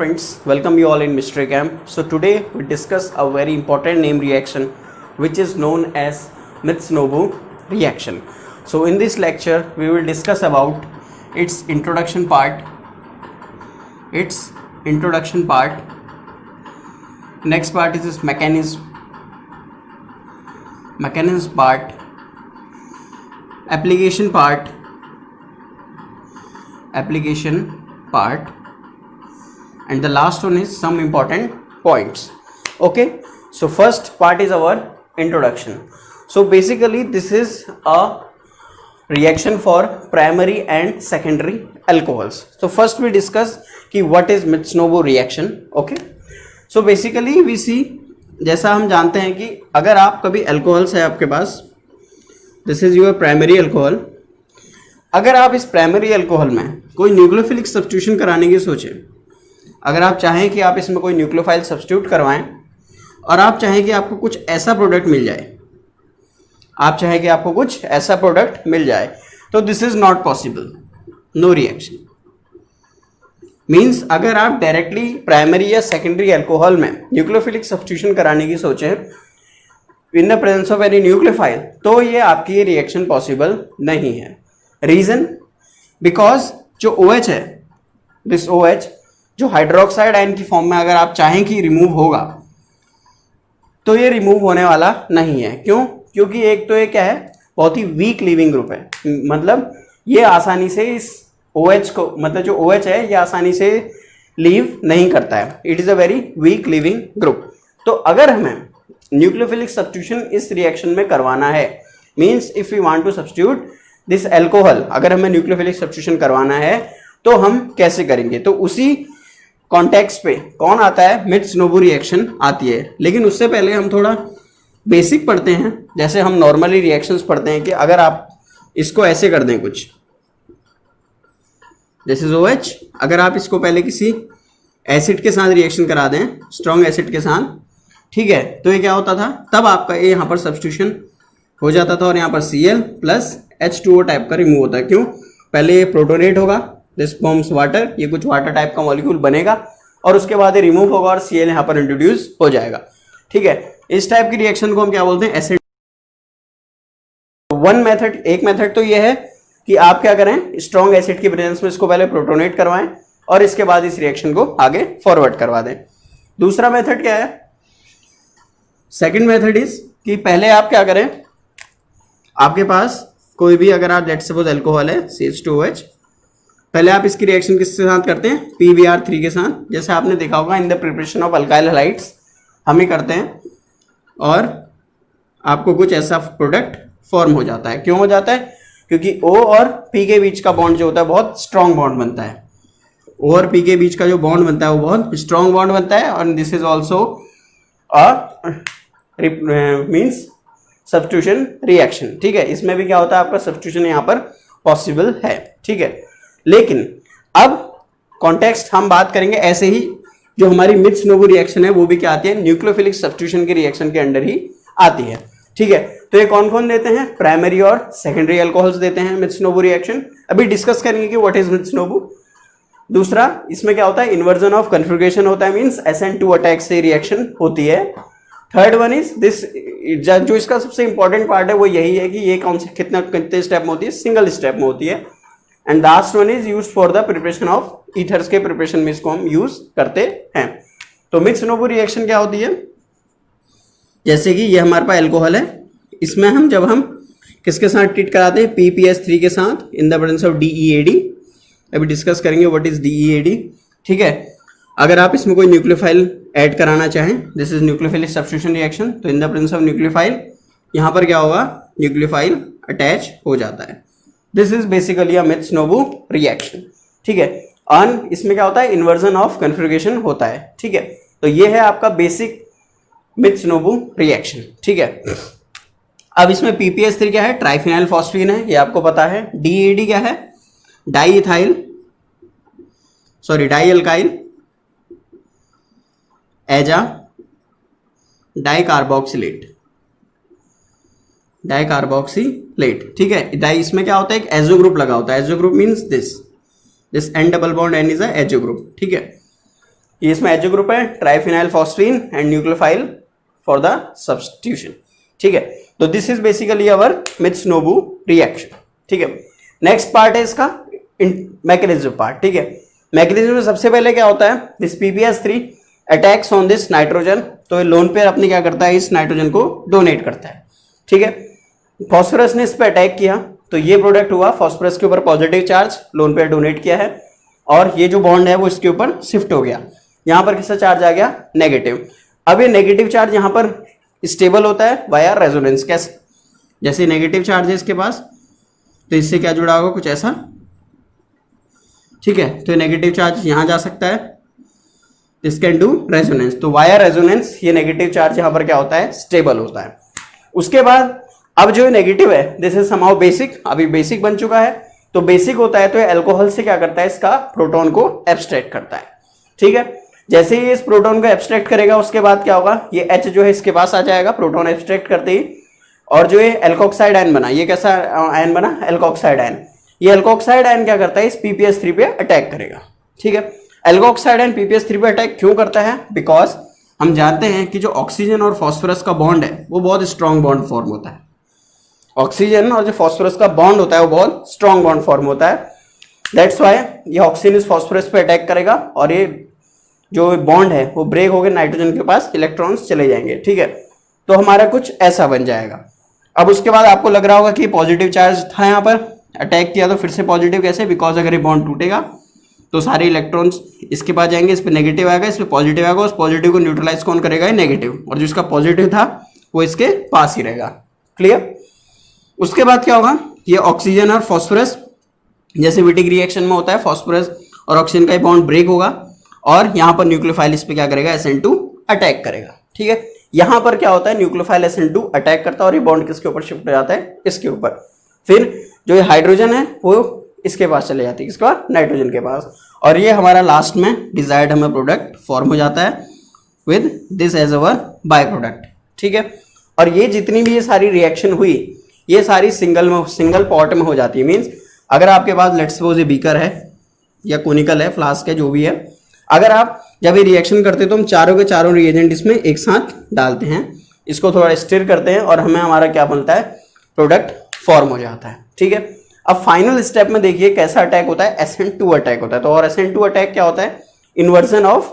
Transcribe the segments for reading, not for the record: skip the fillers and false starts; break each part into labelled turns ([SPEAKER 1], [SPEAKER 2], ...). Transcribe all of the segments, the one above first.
[SPEAKER 1] friends, welcome you all in Mystery Camp. So today we discuss a very important name reaction which is known as Mitsunobu reaction. So in this lecture we will discuss about its introduction part. Next part is its mechanism part, application part, and the last one is some important points. Okay, so first part is our introduction. So basically this is a reaction for primary and secondary alcohols. So first we discuss कि what is Mitsunobu reaction. Okay, so basically we see, जैसा हम जानते हैं कि अगर आप कभी alcohols है आपके पास, this is your primary alcohol, अगर आप इस प्राइमरी अल्कोहल में कोई न्यूक्लियोफिलिक सब्स्टिट्यूशन कराने की सोचें, अगर आप चाहें कि आप इसमें कोई न्यूक्लियोफाइल सब्स्टिट्यूट करवाएं और आप चाहें कि आपको कुछ ऐसा प्रोडक्ट मिल जाए, तो this is not possible, no reaction. Means अगर आप डायरेक्टली प्राइमरी या सेकेंडरी अल्कोहल में न्यूक्लियोफिलिक सब्स्टिट्यूशन कराने की सोचें in the presence of any nucleophile, तो ये आपकी ये रिएक्शन पॉसिबल नहीं है। रीजन, बिकॉज जो OH है, दिस OH जो हाइड्रोक्साइड आयन की फॉर्म में अगर आप चाहें कि रिमूव होगा, तो ये रिमूव होने वाला नहीं है। क्यों? क्योंकि एक तो ये क्या है, बहुत ही वीक लीविंग ग्रुप है, मतलब ये आसानी से इस OH को, मतलब जो OH है ये आसानी से लीव नहीं करता है, it is a very weak leaving group. तो अगर हमें न्यूक्लियोफिलिक सब्स्टिट्यूशन इस रिएक्शन में करवाना है, means if you want to substitute this alcohol, अगर हमें न्यूक्लियोफिलिक सब्स्टिट्यूशन करवाना है तो हम कैसे करेंगे, तो उसी कॉन्टेक्स्ट पे कौन आता है, मित्सुनोबु रिएक्शन आती है। लेकिन उससे पहले हम थोड़ा बेसिक पढ़ते हैं, जैसे हम नॉर्मली रिएक्शंस पढ़ते हैं कि अगर आप इसको ऐसे कर दें, कुछ दिस इज OH, अगर आप इसको पहले किसी एसिड के साथ रिएक्शन करा दें, स्ट्रॉन्ग एसिड के साथ, ठीक है, तो ये क्या होता था, तब आपका ये यहाँ पर सब्स्टिट्यूशन हो जाता था और यहाँ पर Cl प्लस H2O टाइप का रिमूव होता है। क्यों? पहले ये प्रोटोनेट होगा, दिस फॉर्म्स वाटर, ये कुछ वाटर टाइप का मॉलिक्यूल बनेगा और उसके बाद ये रिमूव होगा और Cl यहाँ पर इंट्रोड्यूस हो जाएगा। ठीक है, इस टाइप की रिएक्शन को हम क्या बोलते हैं, एसिड। एक मेथड तो ये है कि आप क्या करें, स्ट्रॉन्ग एसिड की प्रेजेंस में इसको पहले प्रोटोनेट करवाएं और इसके बाद इस रिएक्शन को आगे फॉरवर्ड करवा दें। दूसरा मेथड क्या है, सेकंड मेथड इज कि पहले आप क्या करें, आपके पास कोई भी, अगर आप लेट्स सपोज अल्कोहल है CH2OH, पहले आप इसकी रिएक्शन किसके साथ करते हैं, PbR3 के साथ, जैसे आपने देखा होगा in the preparation of alkyl halides हम ही करते हैं, और आपको कुछ ऐसा प्रोडक्ट फॉर्म हो जाता है। क्यों हो जाता है? क्योंकि O और P के बीच का बॉन्ड जो होता है बहुत स्ट्रॉन्ग बॉन्ड बनता है, O और P के बीच का जो बॉन्ड बनता है वो बहुत स्ट्रॉन्ग बॉन्ड बनता है, और this is also means substitution reaction. ठीक है, इसमें भी क्या होता है, आपका सब्स्टिट्यूशन यहाँ पर पॉसिबल है। ठीक है, लेकिन अब कॉन्टेक्स्ट हम बात करेंगे ऐसे ही, जो हमारी मित्सुनोबु रिएक्शन है वो भी क्या आती है, न्यूक्लियोफिलिक सब्स्टिट्यूशन की रिएक्शन के अंडर ही आती है। ठीक है, तो ये कौन कौन देते हैं, प्राइमरी और सेकेंडरी अल्कोहल्स देते हैं मित्सुनोबु रिएक्शन। अभी डिस्कस करेंगे कि व्हाट इज मित्सुनोबु। दूसरा, इसमें क्या होता है, इन्वर्जन ऑफ कन्फिग्रेशन होता है, मींस SN2 अटैक से रिएक्शन होती है। थर्ड वन इज दिस, जो इसका सबसे इंपॉर्टेंट पार्ट है वो यही है कि ये कौन से कितने स्टेप में होती है, सिंगल स्टेप में होती है। And last one is used for the preparation of ethers के प्रिपरेशन में इसको हम यूज करते हैं। तो मित्सुनोबु रिएक्शन क्या होती है, जैसे कि ये हमारे पास अल्कोहल है, इसमें जब हम किसके साथ ट्रीट कराते हैं, PPS3 के साथ इन द प्रेजेंस ऑफ DEAD। अभी डिस्कस करेंगे व्हाट इज DEAD। ठीक है, अगर आप इसमें कोई न्यूक्लियोफाइल ऐड कराना चाहें, this is nucleophilic substitution reaction, तो in the presence of nucleophile यहाँ पर क्या होगा, न्यूक्लियोफाइल अटैच हो जाता है। This is basically a Mitsunobu reaction. ठीक है, और इसमें क्या होता है, इन्वर्जन ऑफ कन्फिग्रेशन होता है। ठीक है, तो ये है आपका बेसिक मित्सुनोबु रिएक्शन। ठीक है, अब इसमें PPS3 क्या है, ट्राइफिनाइल फॉस्फीन है, ये आपको पता है। DEAD क्या है, डाई अल्काइल एजा डाइकार्बोक्सिलेट। ठीक है, डाई, इसमें क्या होता है, एक एजो ग्रुप लगा होता है। Azo group means this N double bond N is a azo group. ठीक है, ये इसमें एच ग्रुप है, triphenyl phosphine and nucleophile for the substitution. ठीक है, तो this is basically our Mitsunobu reaction. ठीक है, नेक्स्ट पार्ट है इसका मैकेनिज्म पार्ट। ठीक है, मैकेनिज्म में सबसे पहले क्या होता है, this PPS3 attacks on this nitrogen. तो ये लोन पेयर अपने क्या करता है, इस नाइट्रोजन को डोनेट करता है। ठीक है, फॉस्फोरस ने इस पे अटैक किया तो ये प्रोडक्ट हुआ, फॉस्फोरस के ऊपर positive charge lone pair donate किया है और ये जो बॉन्ड है वो इसके ऊपर शिफ्ट हो गया। यहां पर किसका चार्ज आ गया, नेगेटिव। अब ये नेगेटिव चार्ज यहां पर स्टेबल होता है वाया रेजोनेंस। कैसे, जैसे नेगेटिव चार्ज है इसके पास तो इससे क्या जुड़ा होगा, कुछ ऐसा। ठीक है, तो नेगेटिव चार्ज यहां जा सकता है, दिस कैन डू रेजोनेंस। तो वाया रेजोनेंस ये नेगेटिव चार्ज यहां पर क्या होता है, स्टेबल होता है। उसके बाद अब जो नेगेटिव है दिस इज समहाउ बेसिक, अभी बेसिक बन चुका है। तो बेसिक होता है तो अल्कोहल से क्या करता है, इसका प्रोटॉन को एब्स्ट्रैक्ट करता है। ठीक है, जैसे ही इस प्रोटॉन को एब्स्ट्रैक्ट करेगा उसके बाद क्या होगा, ये H जो है इसके पास आ जाएगा प्रोटॉन एब्स्ट्रैक्ट करते ही, और जो ये एल्कोक्साइड आयन बना, ये कैसा आयन बना, एल्कोक्साइड आयन। ये एल्कोक्साइड आयन क्या करता है, इस PPS3 पे अटैक करेगा। ठीक है, एल्कोक्साइड आयन PPS3 पे अटैक क्यों करता है, बिकॉज हम जानते हैं कि जो ऑक्सीजन और फॉस्फोरस का बॉन्ड है वो बहुत स्ट्रॉन्ग बॉन्ड फॉर्म होता है। ऑक्सीजन और जो फॉस्फोरस का बॉन्ड होता है वो बहुत स्ट्रॉन्ग बॉन्ड फॉर्म होता है। दैट्स वाई ये ऑक्सीजन इस फॉस्फोरस पे अटैक करेगा और ये जो बॉन्ड है वो ब्रेक होकर नाइट्रोजन के पास इलेक्ट्रॉन्स चले जाएंगे। ठीक है, तो हमारा कुछ ऐसा बन जाएगा। अब उसके बाद आपको लग रहा होगा कि पॉजिटिव चार्ज था यहाँ पर, अटैक किया तो फिर से पॉजिटिव कैसे, बिकॉज अगर ये बॉन्ड टूटेगा तो सारे इलेक्ट्रॉन्स इसके पास जाएंगे, इस पे नेगेटिव आएगा, इस पे पॉजिटिव आएगा, उस पॉजिटिव को न्यूट्रलाइज कौन करेगा, ये नेगेटिव, और जो इसका पॉजिटिव था वो इसके पास ही रहेगा। क्लियर। उसके बाद क्या होगा, ये ऑक्सीजन और फॉस्फोरस जैसे विटिक रिएक्शन में होता है, फॉस्फोरस और ऑक्सीजन का बॉन्ड ब्रेक होगा और यहाँ पर न्यूक्लियोफाइल इस पे क्या करेगा, SN2 अटैक करेगा। ठीक है, यहाँ पर क्या होता है, न्यूक्लियोफाइल SN2 अटैक करता है और ये बॉन्ड किसके ऊपर शिफ्ट हो जाता है, इसके ऊपर। फिर जो ये हाइड्रोजन है वो इसके पास चले जाती है, किसके पास, नाइट्रोजन के पास, और ये हमारा लास्ट में डिजायर्ड हमें प्रोडक्ट फॉर्म हो जाता है with this as our by product. ठीक है, और ये जितनी भी ये सारी रिएक्शन हुई ये सारी सिंगल पॉट में हो जाती है। मीन्स अगर आपके पास लेट्स सपोज ये बीकर है या कोनिकल है, फ्लास्क है, जो भी है, अगर आप जब ये रिएक्शन करते हैं तो हम चारों के चारों रिएजेंट इसमें एक साथ डालते हैं, इसको थोड़ा स्टिर करते हैं और हमें हमारा क्या बनता है, प्रोडक्ट फॉर्म हो जाता है। ठीक है, अब फाइनल स्टेप में देखिए कैसा अटैक होता है, SN2 अटैक होता है। तो और SN2 अटैक क्या होता है, इन्वर्जन ऑफ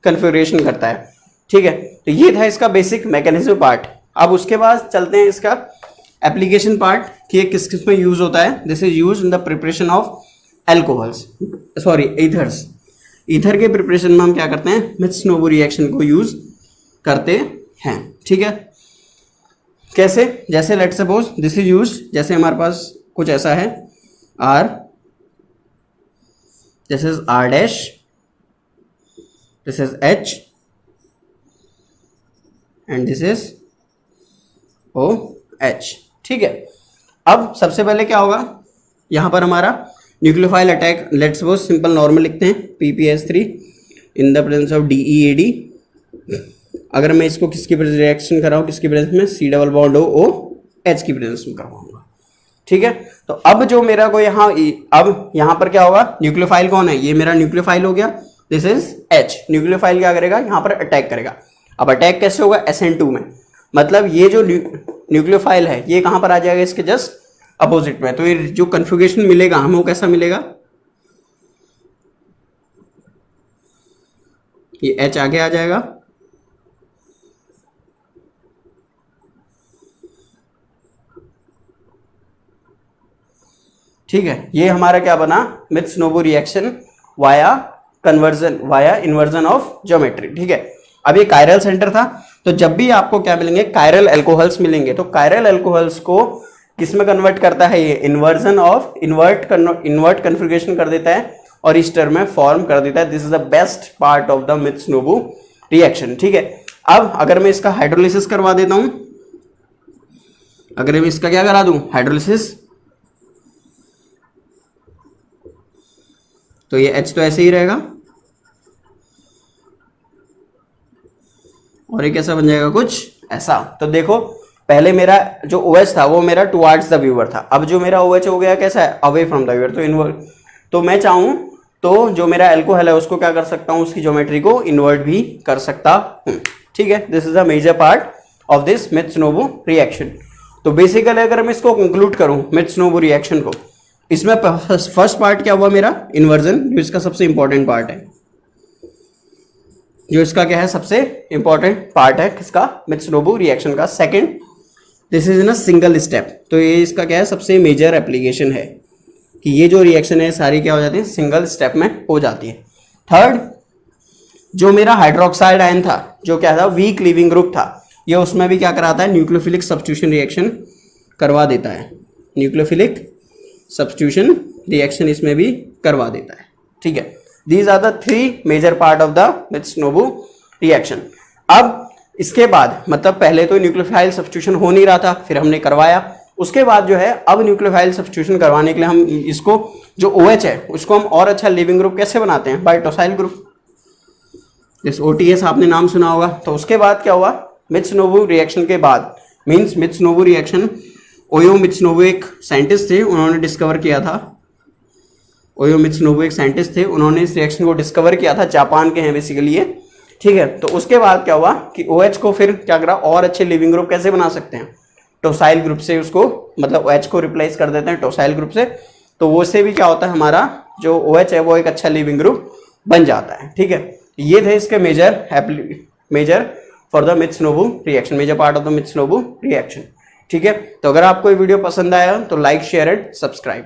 [SPEAKER 1] कन्फिगरेशन करता है। ठीक है, तो ये था इसका बेसिक मैकेनिज्म पार्ट। अब उसके बाद चलते हैं इसका एप्लीकेशन पार्ट कि ये किस किस में यूज होता है। This is use in the preparation of alcohols, sorry ethers. Ether के प्रिपरेशन में हम क्या करते हैं, मित्सुनोबु रिएक्शन को यूज करते हैं। ठीक है, कैसे, जैसे let's suppose this is use, जैसे हमारे पास कुछ ऐसा है R, this is R dash, this is H and this is OH। ठीक है, अब सबसे पहले क्या होगा, यहां पर हमारा nucleophile attack, let's suppose simple normal लिखते हैं, PPS3 in the presence of DEAD। अगर मैं इसको किसकी रिएक्शन कर रहा हूं, किसकी प्रेजेंस में, C डबल बॉन्ड OH की प्रेजेंस में करवाऊंगा। ठीक है, तो अब जो मेरा को यहाँ, अब यहाँ पर क्या होगा, न्यूक्लियोफाइल कौन है, ये मेरा न्यूक्लियोफाइल हो गया, दिस इज H। न्यूक्लियोफाइल क्या करेगा, यहाँ पर अटैक करेगा। अब अटैक कैसे होगा, SN2 में, मतलब ये जो न्यूक्लियोफाइल है ये कहां पर आ जाएगा, इसके जस्ट अपोजिट में। तो ये जो कन्फिगरेशन मिलेगा हमें वो कैसा मिलेगा, ये H आगे आ जाएगा, ठीक है। ये हमारा क्या बना, Mitsunobu reaction via conversion, via inversion of geometry. ठीक है, अब ये कायरल सेंटर था, तो जब भी आपको क्या मिलेंगे, कायरल अल्कोहल्स मिलेंगे, तो कायरल अल्कोहल्स को किस में कन्वर्ट करता है, ये इन्वर्जन ऑफ इन्वर्ट कन्फिगरेशन कर देता है और इस टर्म में फॉर्म कर देता है। This is the best part of the Mitsunobu reaction. ठीक है, अब अगर मैं इसका हाइड्रोलिसिस करवा देता हूं, अगर मैं इसका क्या करा दूं, हाइड्रोलिसिस, तो ये H तो ऐसे ही रहेगा और ये कैसा बन जाएगा, कुछ ऐसा। तो देखो पहले मेरा जो OH था वो मेरा टुवार्ड्स द व्यूअर था, अब जो मेरा OH हो गया कैसा है, अवे फ्रॉम द व्यूअर। तो मैं चाहूं तो जो मेरा एल्कोहल है उसको क्या कर सकता हूं, उसकी ज्योमेट्री को इन्वर्ट भी कर सकता हूं। ठीक है, this is the major part of this Mitsunobu reaction. तो बेसिकली अगर मैं इसको कंक्लूड करूं मित्सुनोबू रिएक्शन को, इसमें फर्स्ट पार्ट क्या हुआ मेरा, इन्वर्जन, जो इसका सबसे इंपॉर्टेंट पार्ट है, जो इसका क्या है सबसे इंपॉर्टेंट पार्ट है किसका, मित्सुनोबू रिएक्शन का। Second, this is in a single step, तो ये इसका क्या है सबसे मेजर एप्लीकेशन है कि ये जो रिएक्शन है सारी क्या हो जाती है, सिंगल स्टेप में हो जाती है। थर्ड, जो मेरा हाइड्रोक्साइड आयन था, जो क्या था, वीक लीविंग ग्रुप था, ये उसमें भी क्या कराता है, न्यूक्लियोफिलिक सब्स्टिट्यूशन रिएक्शन करवा देता है, न्यूक्लियोफिलिक सब्स्टिट्यूशन रिएक्शन इसमें भी करवा देता है। ठीक है, these are the three major part of the Mitsunobu reaction. अब इसके बाद मतलब पहले तो न्यूक्लियोफाइल सब्स्टिट्यूशन हो नहीं रहा था, फिर हमने करवाया, उसके बाद जो है अब न्यूक्लियोफाइल सब्स्टिट्यूशन करवाने के लिए हम इसको जो OH है उसको हम और अच्छा लिविंग ग्रुप कैसे बनाते हैं, बाय टॉसाइल ग्रुप, जिस OTS आपने नाम सुना होगा। तो उसके बाद क्या हुआ, मित्सुनोबू रिएक्शन के बाद, मीन्स मित्सुनोबू रिएक्शन, ओयो मित्सुनोबू एक साइंटिस्ट थे, उन्होंने डिस्कवर किया था, ओयो मित्सुनोबू एक साइंटिस्ट थे, उन्होंने इस रिएक्शन को डिस्कवर किया था, जापान के हैं बेसिकली ये। ठीक है, तो उसके बाद क्या हुआ कि OH को फिर क्या करा, और अच्छे लिविंग ग्रुप कैसे बना सकते हैं, टोसाइल ग्रुप से उसको, मतलब OH को रिप्लेस कर देते हैं टोसाइल ग्रुप से, तो वो से भी क्या होता है, हमारा जो OH है वो एक अच्छा लिविंग ग्रुप बन जाता है। ठीक है, ये थे इसके major for the Mitsunobu reaction, major part of the Mitsunobu reaction. ठीक है, तो अगर आपको ये वीडियो पसंद आया तो लाइक, शेयर एंड सब्सक्राइब।